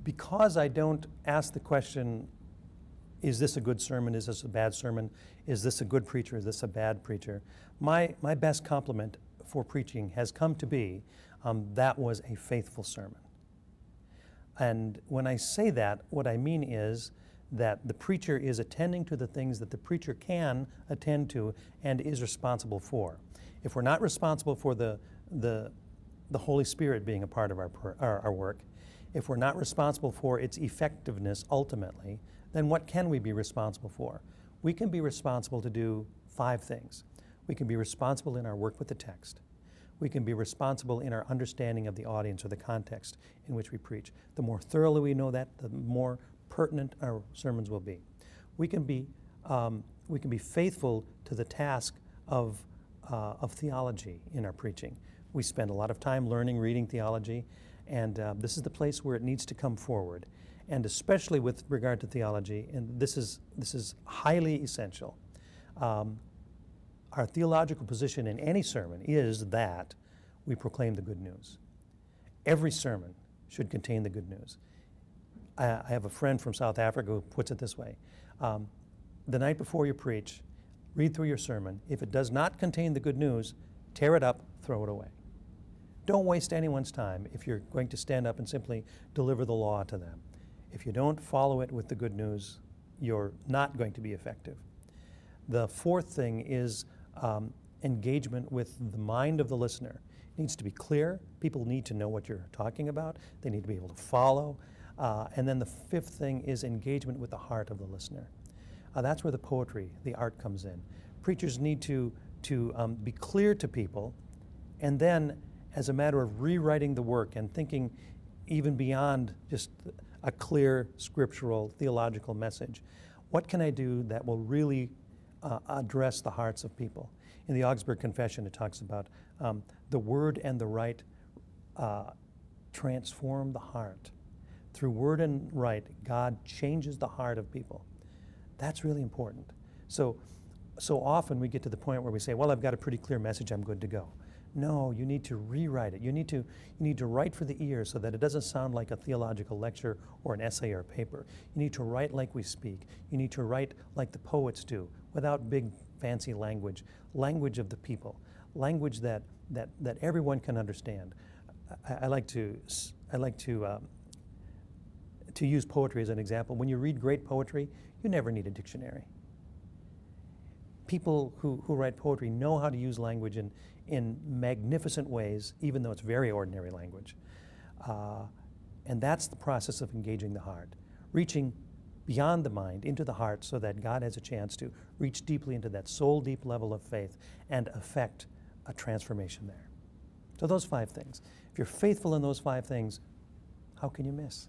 because I don't ask the question, is this a good sermon, is this a bad sermon, is this a good preacher, is this a bad preacher, my best compliment for preaching has come to be, that was a faithful sermon. And when I say that, what I mean is that the preacher is attending to the things that the preacher can attend to and is responsible for. If we're not responsible for the Holy Spirit being a part of our work, if we're not responsible for its effectiveness ultimately, then what can we be responsible for? We can be responsible to do 5 things. We can be responsible in our work with the text. We can be responsible in our understanding of the audience or the context in which we preach. The more thoroughly we know that, the more pertinent our sermons will be. We can be faithful to the task of theology in our preaching. We spend a lot of time learning, reading theology, and this is the place where it needs to come forward. And especially with regard to theology, and this is highly essential. Our theological position in any sermon is that we proclaim the good news. Every sermon should contain the good news. I have a friend from South Africa who puts it this way. The night before you preach, read through your sermon. If it does not contain the good news, tear it up, throw it away. Don't waste anyone's time if you're going to stand up and simply deliver the law to them. If you don't follow it with the good news, you're not going to be effective. The 4th thing is engagement with the mind of the listener. It needs to be clear. People need to know what you're talking about. They need to be able to follow. And then the 5th thing is engagement with the heart of the listener. That's where the poetry, the art comes in. Preachers need to be clear to people, and then as a matter of rewriting the work and thinking even beyond just a clear scriptural theological message, what can I do that will really address the hearts of people? In the Augsburg Confession, it talks about the word and the right transform the heart. Through word and right, God changes the heart of people. That's really important. So often we get to the point where we say, well, I've got a pretty clear message, I'm good to go. No, you need to rewrite it. You need to write for the ear so that it doesn't sound like a theological lecture or an essay or a paper. You need to write like we speak. You need to write like the poets do, without big fancy language of the people, language that everyone can understand. I like to use poetry as an example. When you read great poetry, you never need a dictionary. People who write poetry know how to use language in magnificent ways, even though it's very ordinary language. And that's the process of engaging the heart, reaching beyond the mind into the heart so that God has a chance to reach deeply into that soul-deep level of faith and affect a transformation there. So those 5 things. If you're faithful in those 5 things, how can you miss?